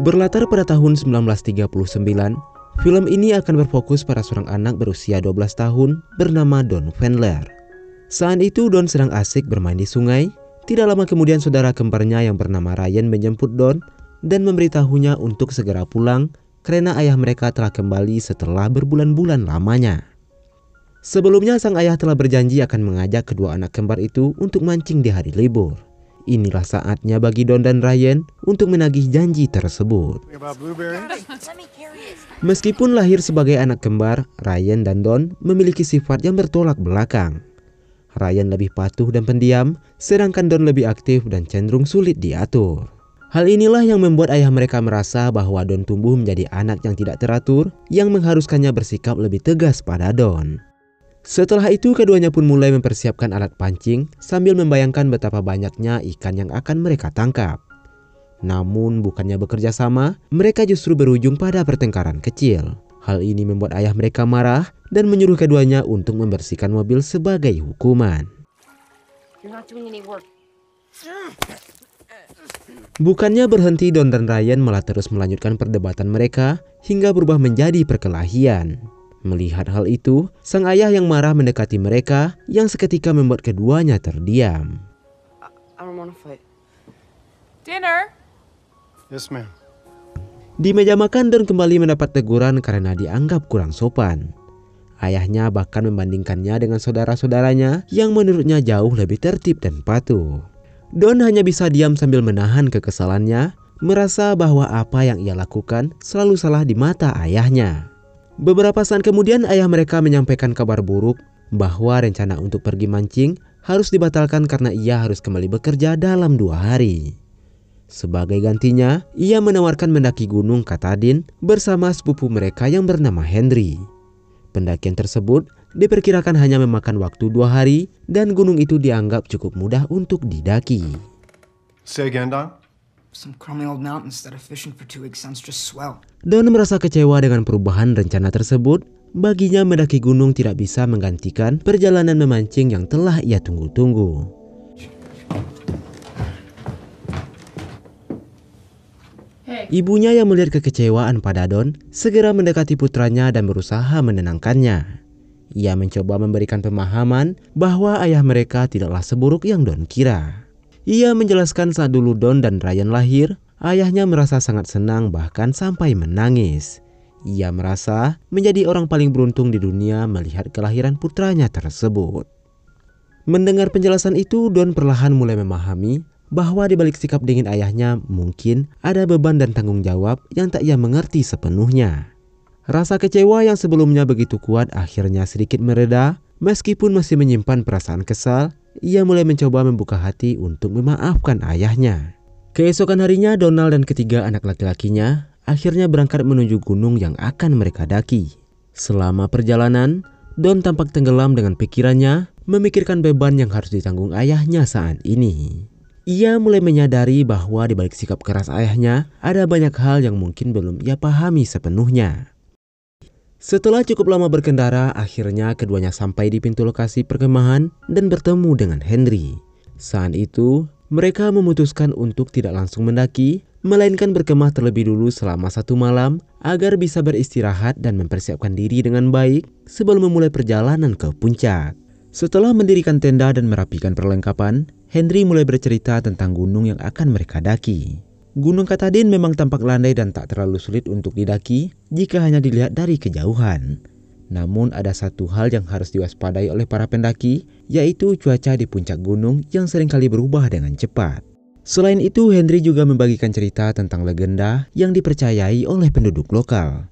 Berlatar pada tahun 1939, film ini akan berfokus pada seorang anak berusia 12 tahun bernama Don Chandler. Saat itu Don sedang asik bermain di sungai. Tidak lama kemudian saudara kembarnya yang bernama Ryan menjemput Don dan memberitahunya untuk segera pulang karena ayah mereka telah kembali setelah berbulan-bulan lamanya. Sebelumnya sang ayah telah berjanji akan mengajak kedua anak kembar itu untuk mancing di hari libur. Inilah saatnya bagi Don dan Ryan untuk menagih janji tersebut. Meskipun lahir sebagai anak kembar, Ryan dan Don memiliki sifat yang bertolak belakang. Ryan lebih patuh dan pendiam, sedangkan Don lebih aktif dan cenderung sulit diatur. Hal inilah yang membuat ayah mereka merasa bahwa Don tumbuh menjadi anak yang tidak teratur, yang mengharuskannya bersikap lebih tegas pada Don. Setelah itu keduanya pun mulai mempersiapkan alat pancing sambil membayangkan betapa banyaknya ikan yang akan mereka tangkap. Namun bukannya bekerja sama, mereka justru berujung pada pertengkaran kecil. Hal ini membuat ayah mereka marah dan menyuruh keduanya untuk membersihkan mobil sebagai hukuman. Bukannya berhenti, Don dan Ryan malah terus melanjutkan perdebatan mereka hingga berubah menjadi perkelahian. Melihat hal itu, sang ayah yang marah mendekati mereka yang seketika membuat keduanya terdiam. Dinner? Yes, ma'am. Di meja makan Don kembali mendapat teguran karena dianggap kurang sopan. Ayahnya bahkan membandingkannya dengan saudara-saudaranya yang menurutnya jauh lebih tertib dan patuh. Don hanya bisa diam sambil menahan kekesalannya, merasa bahwa apa yang ia lakukan selalu salah di mata ayahnya. Beberapa saat kemudian ayah mereka menyampaikan kabar buruk bahwa rencana untuk pergi mancing harus dibatalkan karena ia harus kembali bekerja dalam 2 hari. Sebagai gantinya, ia menawarkan mendaki Gunung Katahdin bersama sepupu mereka yang bernama Henry. Pendakian tersebut diperkirakan hanya memakan waktu 2 hari dan gunung itu dianggap cukup mudah untuk didaki. Say again, Don? Some crummy old mountains that are fishing for 2 weeks sounds just swell. Don merasa kecewa dengan perubahan rencana tersebut. Baginya mendaki gunung tidak bisa menggantikan perjalanan memancing yang telah ia tunggu-tunggu. Ibunya yang melihat kekecewaan pada Don segera mendekati putranya dan berusaha menenangkannya. Ia mencoba memberikan pemahaman bahwa ayah mereka tidaklah seburuk yang Don kira. Ia menjelaskan saat dulu Don dan Ryan lahir, ayahnya merasa sangat senang bahkan sampai menangis. Ia merasa menjadi orang paling beruntung di dunia melihat kelahiran putranya tersebut. Mendengar penjelasan itu, Don perlahan mulai memahami bahwa di balik sikap dingin ayahnya mungkin ada beban dan tanggung jawab yang tak ia mengerti sepenuhnya. Rasa kecewa yang sebelumnya begitu kuat akhirnya sedikit mereda. Meskipun masih menyimpan perasaan kesal, ia mulai mencoba membuka hati untuk memaafkan ayahnya. Keesokan harinya Donald dan ketiga anak laki-lakinya akhirnya berangkat menuju gunung yang akan mereka daki. Selama perjalanan, Don tampak tenggelam dengan pikirannya memikirkan beban yang harus ditanggung ayahnya saat ini. Ia mulai menyadari bahwa di balik sikap keras ayahnya ada banyak hal yang mungkin belum ia pahami sepenuhnya. Setelah cukup lama berkendara, akhirnya keduanya sampai di pintu lokasi perkemahan dan bertemu dengan Henry. Saat itu, mereka memutuskan untuk tidak langsung mendaki, melainkan berkemah terlebih dulu selama 1 malam agar bisa beristirahat dan mempersiapkan diri dengan baik sebelum memulai perjalanan ke puncak. Setelah mendirikan tenda dan merapikan perlengkapan, Henry mulai bercerita tentang gunung yang akan mereka daki. Gunung Katahdin memang tampak landai dan tak terlalu sulit untuk didaki jika hanya dilihat dari kejauhan. Namun ada satu hal yang harus diwaspadai oleh para pendaki, yaitu cuaca di puncak gunung yang seringkali berubah dengan cepat. Selain itu, Henry juga membagikan cerita tentang legenda yang dipercayai oleh penduduk lokal.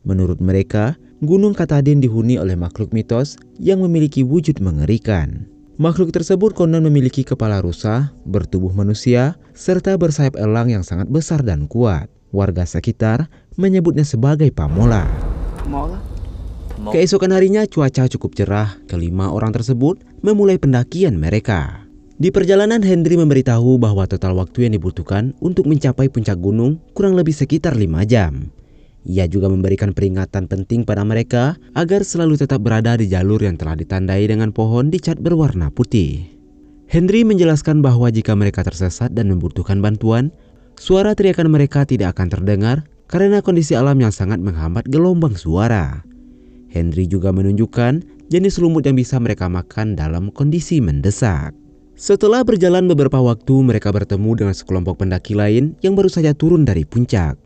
Menurut mereka, Gunung Katahdin dihuni oleh makhluk mitos yang memiliki wujud mengerikan. Makhluk tersebut konon memiliki kepala rusa, bertubuh manusia, serta bersayap elang yang sangat besar dan kuat. Warga sekitar menyebutnya sebagai Pamola. Keesokan harinya cuaca cukup cerah, kelima orang tersebut memulai pendakian mereka. Di perjalanan Henry memberitahu bahwa total waktu yang dibutuhkan untuk mencapai puncak gunung kurang lebih sekitar 5 jam. Ia juga memberikan peringatan penting pada mereka agar selalu tetap berada di jalur yang telah ditandai dengan pohon dicat berwarna putih. Henry menjelaskan bahwa jika mereka tersesat dan membutuhkan bantuan, suara teriakan mereka tidak akan terdengar karena kondisi alam yang sangat menghambat gelombang suara. Henry juga menunjukkan jenis lumut yang bisa mereka makan dalam kondisi mendesak. Setelah berjalan beberapa waktu, mereka bertemu dengan sekelompok pendaki lain yang baru saja turun dari puncak.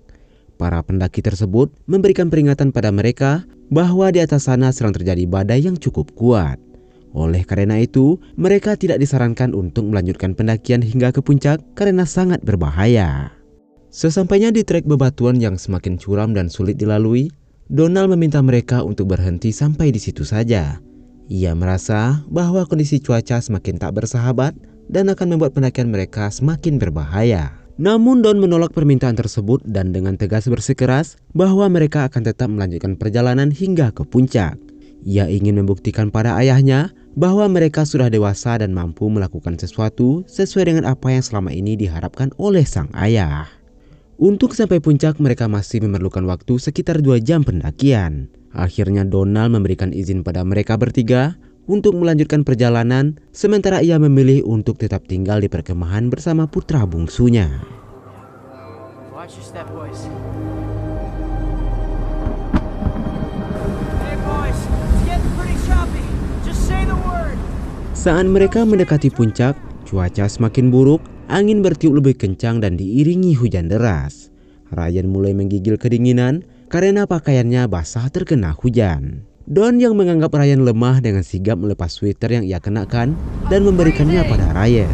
Para pendaki tersebut memberikan peringatan pada mereka bahwa di atas sana sedang terjadi badai yang cukup kuat. Oleh karena itu, mereka tidak disarankan untuk melanjutkan pendakian hingga ke puncak karena sangat berbahaya. Sesampainya di trek bebatuan yang semakin curam dan sulit dilalui, Donald meminta mereka untuk berhenti sampai di situ saja. Ia merasa bahwa kondisi cuaca semakin tak bersahabat dan akan membuat pendakian mereka semakin berbahaya. Namun Don menolak permintaan tersebut dan dengan tegas bersikeras bahwa mereka akan tetap melanjutkan perjalanan hingga ke puncak. Ia ingin membuktikan pada ayahnya bahwa mereka sudah dewasa dan mampu melakukan sesuatu sesuai dengan apa yang selama ini diharapkan oleh sang ayah. Untuk sampai puncak mereka masih memerlukan waktu sekitar 2 jam pendakian. Akhirnya Donald memberikan izin pada mereka bertiga untuk melanjutkan perjalanan, sementara ia memilih untuk tetap tinggal di perkemahan bersama putra bungsunya. Watch your step, boys. Hey boys, it's getting pretty choppy. Just say the word. Saat mereka mendekati puncak, cuaca semakin buruk, angin bertiup lebih kencang dan diiringi hujan deras. Ryan mulai menggigil kedinginan karena pakaiannya basah terkena hujan. Don yang menganggap Ryan lemah dengan sigap melepas sweater yang ia kenakan dan memberikannya pada Ryan.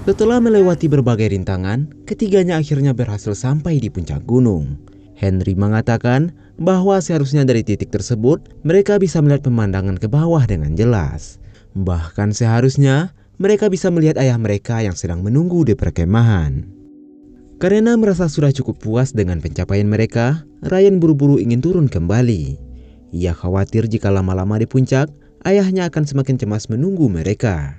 Setelah melewati berbagai rintangan, ketiganya akhirnya berhasil sampai di puncak gunung. Henry mengatakan bahwa seharusnya dari titik tersebut mereka bisa melihat pemandangan ke bawah dengan jelas. Bahkan seharusnya mereka bisa melihat ayah mereka yang sedang menunggu di perkemahan. Karena merasa sudah cukup puas dengan pencapaian mereka, Ryan buru-buru ingin turun kembali. Ia khawatir jika lama-lama di puncak, ayahnya akan semakin cemas menunggu mereka.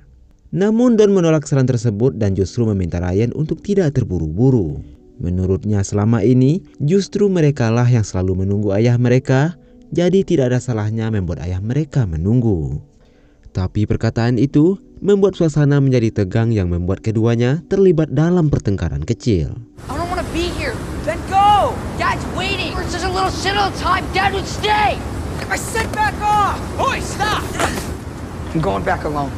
Namun Don menolak saran tersebut dan justru meminta Ryan untuk tidak terburu-buru. Menurutnya selama ini, justru merekalah yang selalu menunggu ayah mereka, jadi tidak ada salahnya membuat ayah mereka menunggu. Tapi perkataan itu membuat suasana menjadi tegang yang membuat keduanya terlibat dalam pertengkaran kecil. I don't want to be here. Then go. Dad's waiting. We're just a little shit all the time. Dad would stay. I said back off. Boy, stop. I'm going back alone.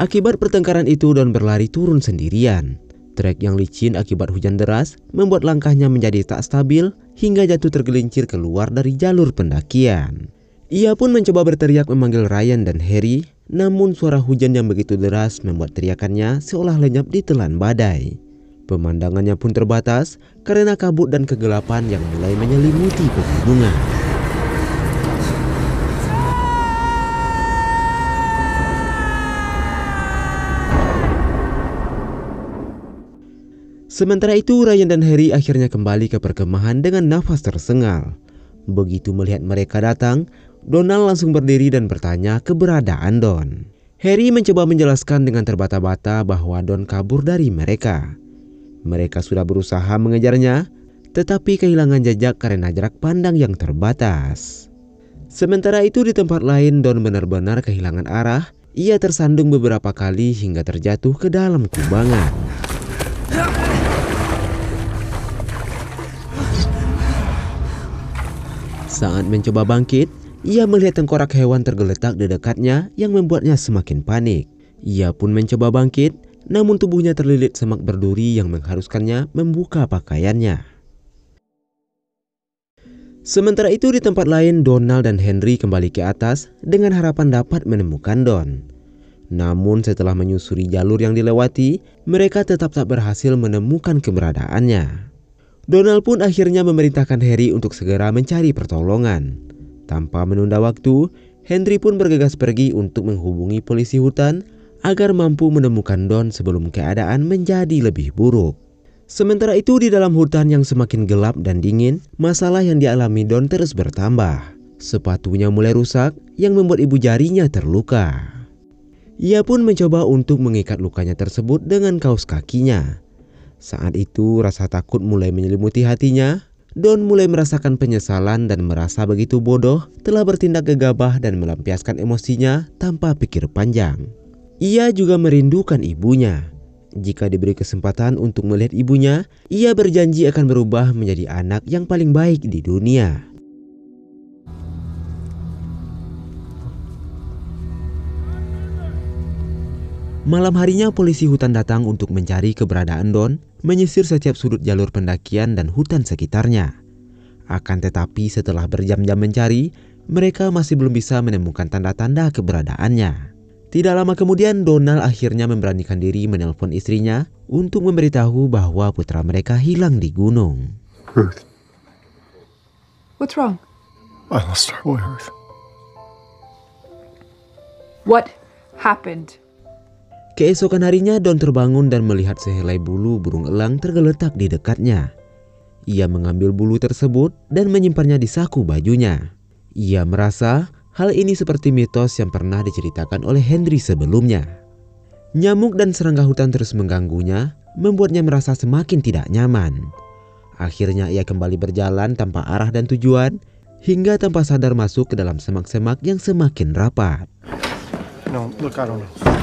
Akibat pertengkaran itu Don berlari turun sendirian. Trek yang licin akibat hujan deras membuat langkahnya menjadi tak stabil hingga jatuh tergelincir keluar dari jalur pendakian. Ia pun mencoba berteriak memanggil Ryan dan Harry, namun suara hujan yang begitu deras membuat teriakannya seolah lenyap ditelan badai. Pemandangannya pun terbatas karena kabut dan kegelapan yang mulai menyelimuti pegunungan. Sementara itu Ryan dan Harry akhirnya kembali ke perkemahan dengan nafas tersengal. Begitu melihat mereka datang, Donald langsung berdiri dan bertanya keberadaan Don. Harry mencoba menjelaskan dengan terbata-bata bahwa Don kabur dari mereka. Mereka sudah berusaha mengejarnya, tetapi kehilangan jejak karena jarak pandang yang terbatas. Sementara itu di tempat lain Don benar-benar kehilangan arah. Ia tersandung beberapa kali hingga terjatuh ke dalam kubangan. Saat mencoba bangkit, ia melihat tengkorak hewan tergeletak di dekatnya yang membuatnya semakin panik. Ia pun mencoba bangkit, namun tubuhnya terlilit semak berduri yang mengharuskannya membuka pakaiannya. Sementara itu di tempat lain, Donald dan Henry kembali ke atas dengan harapan dapat menemukan Don. Namun setelah menyusuri jalur yang dilewati, mereka tetap tak berhasil menemukan keberadaannya. Donald pun akhirnya memerintahkan Harry untuk segera mencari pertolongan. Tanpa menunda waktu, Henry pun bergegas pergi untuk menghubungi polisi hutan agar mampu menemukan Don sebelum keadaan menjadi lebih buruk. Sementara itu di dalam hutan yang semakin gelap dan dingin, masalah yang dialami Don terus bertambah. Sepatunya mulai rusak yang membuat ibu jarinya terluka. Ia pun mencoba untuk mengikat lukanya tersebut dengan kaos kakinya. Saat itu rasa takut mulai menyelimuti hatinya. Don mulai merasakan penyesalan dan merasa begitu bodoh telah bertindak gegabah dan melampiaskan emosinya tanpa pikir panjang. Ia juga merindukan ibunya. Jika diberi kesempatan untuk melihat ibunya, ia berjanji akan berubah menjadi anak yang paling baik di dunia. Malam harinya polisi hutan datang untuk mencari keberadaan Don, menyisir setiap sudut jalur pendakian dan hutan sekitarnya. Akan tetapi setelah berjam-jam mencari, mereka masih belum bisa menemukan tanda-tanda keberadaannya. Tidak lama kemudian Donald akhirnya memberanikan diri menelpon istrinya untuk memberitahu bahwa putra mereka hilang di gunung. Ruth, What's wrong? I lost our boy, Ruth. What happened? Keesokan harinya Don terbangun dan melihat sehelai bulu burung elang tergeletak di dekatnya. Ia mengambil bulu tersebut dan menyimpannya di saku bajunya. Ia merasa hal ini seperti mitos yang pernah diceritakan oleh Henry sebelumnya. Nyamuk dan serangga hutan terus mengganggunya, membuatnya merasa semakin tidak nyaman. Akhirnya ia kembali berjalan tanpa arah dan tujuan, hingga tanpa sadar masuk ke dalam semak-semak yang semakin rapat. No, look, I don't know.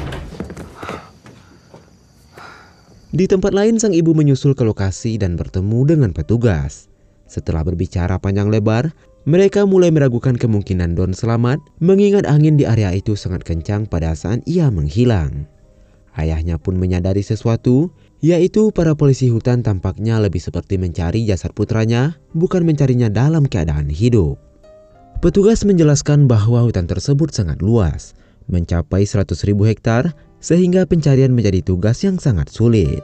Di tempat lain sang ibu menyusul ke lokasi dan bertemu dengan petugas. Setelah berbicara panjang lebar, mereka mulai meragukan kemungkinan Don selamat, mengingat angin di area itu sangat kencang pada saat ia menghilang. Ayahnya pun menyadari sesuatu, yaitu para polisi hutan tampaknya lebih seperti mencari jasad putranya, bukan mencarinya dalam keadaan hidup. Petugas menjelaskan bahwa hutan tersebut sangat luas, mencapai 100.000 hektar, sehingga pencarian menjadi tugas yang sangat sulit.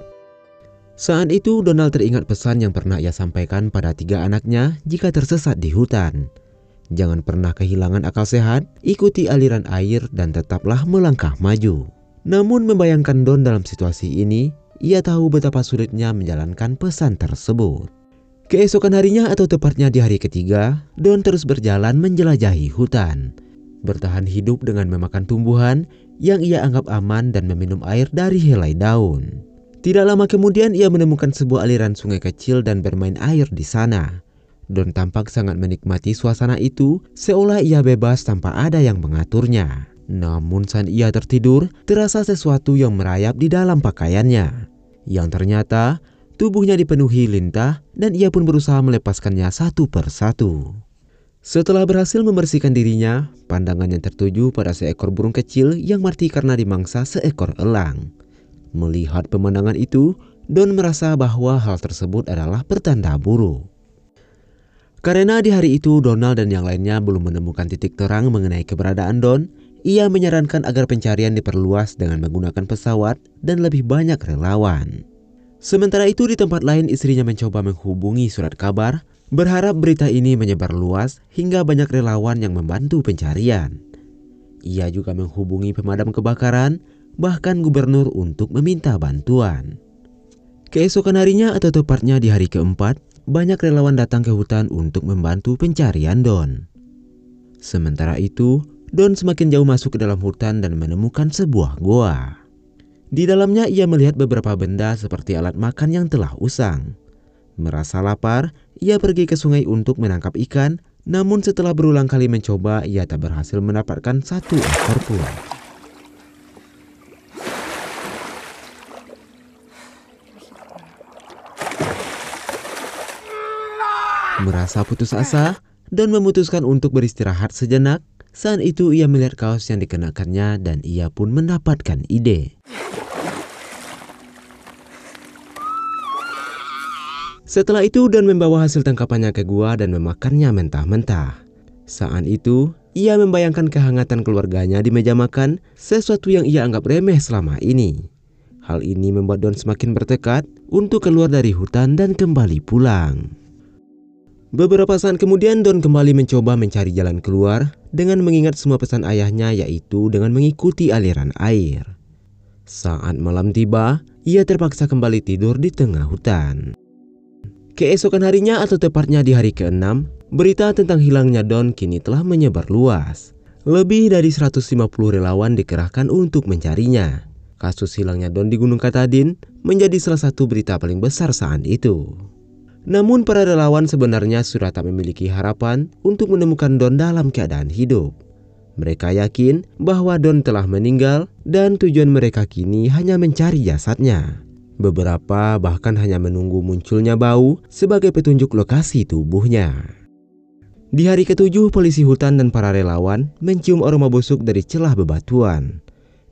Saat itu Donald teringat pesan yang pernah ia sampaikan pada 3 anaknya jika tersesat di hutan. Jangan pernah kehilangan akal sehat, ikuti aliran air dan tetaplah melangkah maju. Namun membayangkan Don dalam situasi ini, ia tahu betapa sulitnya menjalankan pesan tersebut. Keesokan harinya atau tepatnya di hari ketiga, Don terus berjalan menjelajahi hutan. Bertahan hidup dengan memakan tumbuhan yang ia anggap aman dan meminum air dari helai daun. Tidak lama kemudian ia menemukan sebuah aliran sungai kecil dan bermain air di sana. Don tampak sangat menikmati suasana itu, seolah ia bebas tanpa ada yang mengaturnya. Namun saat ia tertidur, terasa sesuatu yang merayap di dalam pakaiannya, yang ternyata tubuhnya dipenuhi lintah dan ia pun berusaha melepaskannya satu persatu. Setelah berhasil membersihkan dirinya, pandangannya tertuju pada seekor burung kecil yang mati karena dimangsa seekor elang. Melihat pemandangan itu, Don merasa bahwa hal tersebut adalah pertanda buruk. Karena di hari itu Donald dan yang lainnya belum menemukan titik terang mengenai keberadaan Don, ia menyarankan agar pencarian diperluas dengan menggunakan pesawat dan lebih banyak relawan. Sementara itu di tempat lain istrinya mencoba menghubungi surat kabar, berharap berita ini menyebar luas hingga banyak relawan yang membantu pencarian. Ia juga menghubungi pemadam kebakaran, bahkan gubernur untuk meminta bantuan. Keesokan harinya atau tepatnya di hari keempat, banyak relawan datang ke hutan untuk membantu pencarian Don. Sementara itu, Don semakin jauh masuk ke dalam hutan dan menemukan sebuah goa. Di dalamnya ia melihat beberapa benda seperti alat makan yang telah usang. Merasa lapar, ia pergi ke sungai untuk menangkap ikan, namun setelah berulang kali mencoba, ia tak berhasil mendapatkan satu ekor pun. Merasa putus asa, Don memutuskan untuk beristirahat sejenak. Saat itu ia melihat kaos yang dikenakannya dan ia pun mendapatkan ide. Setelah itu Don membawa hasil tangkapannya ke gua dan memakannya mentah-mentah. Saat itu ia membayangkan kehangatan keluarganya di meja makan, sesuatu yang ia anggap remeh selama ini. Hal ini membuat Don semakin bertekad untuk keluar dari hutan dan kembali pulang. Beberapa saat kemudian Don kembali mencoba mencari jalan keluar dengan mengingat semua pesan ayahnya, yaitu dengan mengikuti aliran air. Saat malam tiba, ia terpaksa kembali tidur di tengah hutan. Keesokan harinya atau tepatnya di hari ke-6, berita tentang hilangnya Don kini telah menyebar luas. Lebih dari 150 relawan dikerahkan untuk mencarinya. Kasus hilangnya Don di Gunung Katahdin menjadi salah satu berita paling besar saat itu. Namun para relawan sebenarnya sudah tak memiliki harapan untuk menemukan Don dalam keadaan hidup. Mereka yakin bahwa Don telah meninggal dan tujuan mereka kini hanya mencari jasadnya. Beberapa bahkan hanya menunggu munculnya bau sebagai petunjuk lokasi tubuhnya. Di hari ke-7, polisi hutan dan para relawan mencium aroma busuk dari celah bebatuan.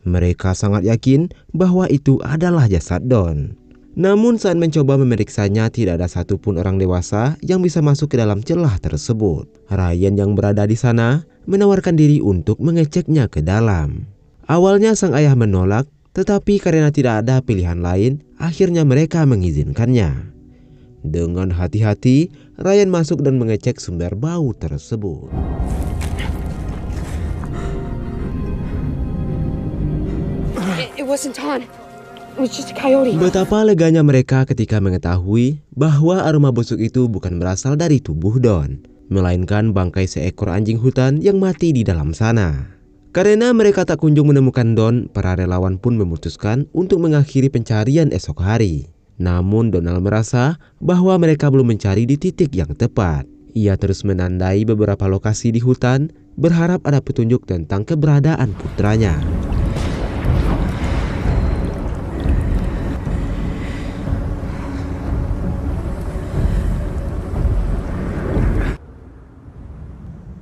Mereka sangat yakin bahwa itu adalah jasad Don. Namun saat mencoba memeriksanya, tidak ada satupun orang dewasa yang bisa masuk ke dalam celah tersebut. Ryan yang berada di sana menawarkan diri untuk mengeceknya ke dalam. Awalnya sang ayah menolak, tetapi karena tidak ada pilihan lain, akhirnya mereka mengizinkannya. Dengan hati-hati, Ryan masuk dan mengecek sumber bau tersebut. It wasn't Ton. It was just a coyote. Betapa leganya mereka ketika mengetahui bahwa aroma busuk itu bukan berasal dari tubuh Don, melainkan bangkai seekor anjing hutan yang mati di dalam sana. Karena mereka tak kunjung menemukan Don, para relawan pun memutuskan untuk mengakhiri pencarian esok hari. Namun Donald merasa bahwa mereka belum mencari di titik yang tepat. Ia terus menandai beberapa lokasi di hutan, berharap ada petunjuk tentang keberadaan putranya.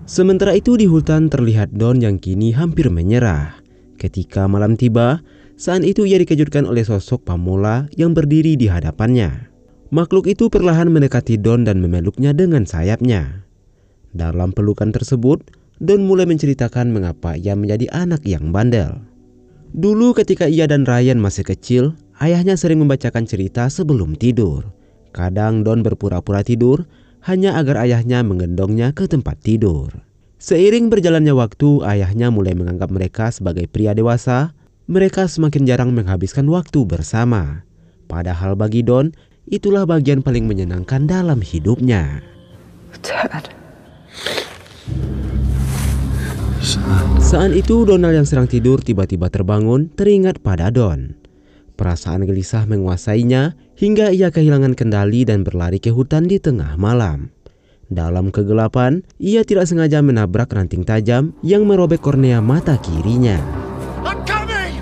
Sementara itu di hutan terlihat Don yang kini hampir menyerah. Ketika malam tiba, saat itu ia dikejutkan oleh sosok pamula yang berdiri di hadapannya. Makhluk itu perlahan mendekati Don dan memeluknya dengan sayapnya. Dalam pelukan tersebut, Don mulai menceritakan mengapa ia menjadi anak yang bandel. Dulu ketika ia dan Ryan masih kecil, ayahnya sering membacakan cerita sebelum tidur. Kadang Don berpura-pura tidur hanya agar ayahnya menggendongnya ke tempat tidur. Seiring berjalannya waktu, ayahnya mulai menganggap mereka sebagai pria dewasa. Mereka semakin jarang menghabiskan waktu bersama. Padahal bagi Don, itulah bagian paling menyenangkan dalam hidupnya. Dad. Saat itu Donald yang sedang tidur tiba-tiba terbangun teringat pada Don. Perasaan gelisah menguasainya hingga ia kehilangan kendali dan berlari ke hutan di tengah malam. Dalam kegelapan, ia tidak sengaja menabrak ranting tajam yang merobek kornea mata kirinya. I'm coming!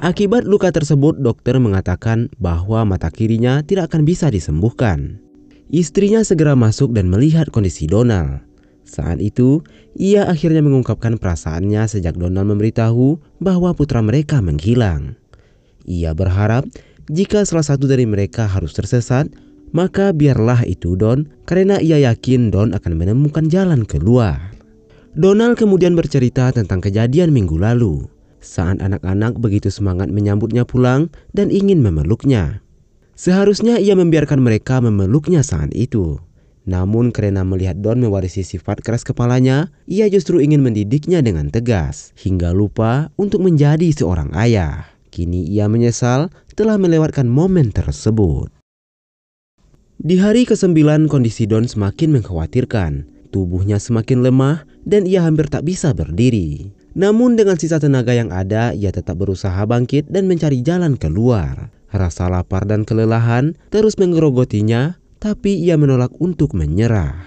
Akibat luka tersebut, dokter mengatakan bahwa mata kirinya tidak akan bisa disembuhkan. Istrinya segera masuk dan melihat kondisi Donald. Saat itu, ia akhirnya mengungkapkan perasaannya sejak Donald memberitahu bahwa putra mereka menghilang. Ia berharap jika salah satu dari mereka harus tersesat, maka biarlah itu Don, karena ia yakin Don akan menemukan jalan keluar. Donald kemudian bercerita tentang kejadian minggu lalu, saat anak-anak begitu semangat menyambutnya pulang dan ingin memeluknya. Seharusnya ia membiarkan mereka memeluknya saat itu. Namun karena melihat Don mewarisi sifat keras kepalanya, ia justru ingin mendidiknya dengan tegas, hingga lupa untuk menjadi seorang ayah. Kini ia menyesal telah melewatkan momen tersebut. Di hari ke-9 kondisi Don semakin mengkhawatirkan. Tubuhnya semakin lemah dan ia hampir tak bisa berdiri. Namun dengan sisa tenaga yang ada, ia tetap berusaha bangkit dan mencari jalan keluar. Rasa lapar dan kelelahan terus menggerogotinya, tapi ia menolak untuk menyerah.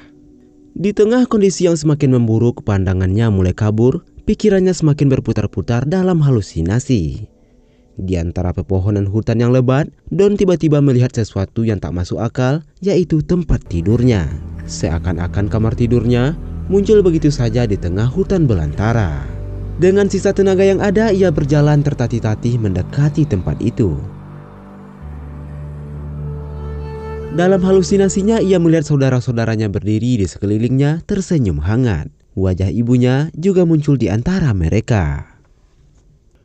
Di tengah kondisi yang semakin memburuk, pandangannya mulai kabur, pikirannya semakin berputar-putar dalam halusinasi. Di antara pepohonan hutan yang lebat, Don tiba-tiba melihat sesuatu yang tak masuk akal, yaitu tempat tidurnya. Seakan-akan kamar tidurnya muncul begitu saja di tengah hutan belantara. Dengan sisa tenaga yang ada, ia berjalan tertatih-tatih mendekati tempat itu. Dalam halusinasinya, ia melihat saudara-saudaranya berdiri di sekelilingnya tersenyum hangat. Wajah ibunya juga muncul di antara mereka.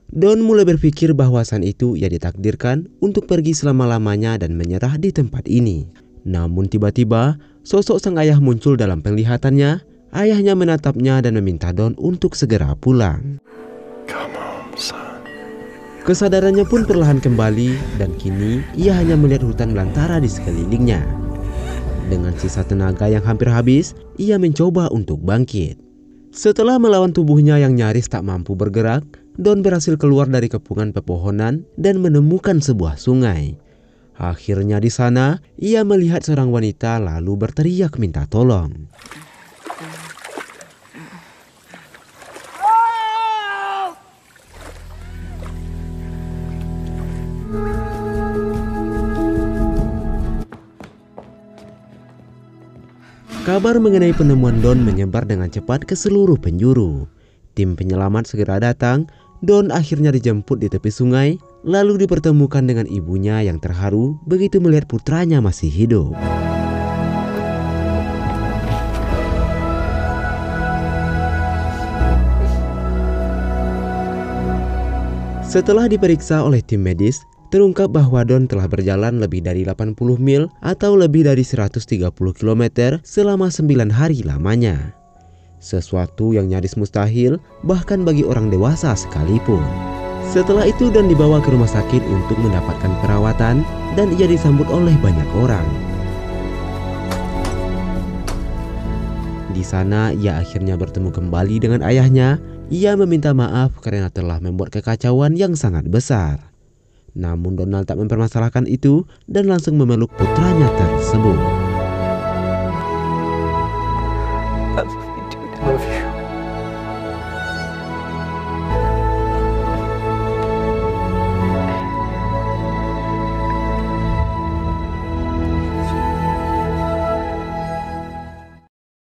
Don mulai berpikir bahwa saat itu ia ditakdirkan untuk pergi selama-lamanya dan menyerah di tempat ini. Namun tiba-tiba, sosok sang ayah muncul dalam penglihatannya. Ayahnya menatapnya dan meminta Don untuk segera pulang. Come home, son. Kesadarannya pun perlahan kembali dan kini ia hanya melihat hutan belantara di sekelilingnya. Dengan sisa tenaga yang hampir habis, ia mencoba untuk bangkit. Setelah melawan tubuhnya yang nyaris tak mampu bergerak, Don berhasil keluar dari kepungan pepohonan dan menemukan sebuah sungai. Akhirnya di sana, ia melihat seorang wanita lalu berteriak minta tolong. Kabar mengenai penemuan Don menyebar dengan cepat ke seluruh penjuru. Tim penyelamat segera datang. Don akhirnya dijemput di tepi sungai, lalu dipertemukan dengan ibunya yang terharu begitu melihat putranya masih hidup. Setelah diperiksa oleh tim medis, terungkap bahwa Don telah berjalan lebih dari 80 mil atau lebih dari 130 km selama 9 hari lamanya. Sesuatu yang nyaris mustahil bahkan bagi orang dewasa sekalipun. Setelah itu Don dibawa ke rumah sakit untuk mendapatkan perawatan dan ia disambut oleh banyak orang. Di sana ia akhirnya bertemu kembali dengan ayahnya. Ia meminta maaf karena telah membuat kekacauan yang sangat besar. Namun Donald tak mempermasalahkan itu dan langsung memeluk putranya tersebut.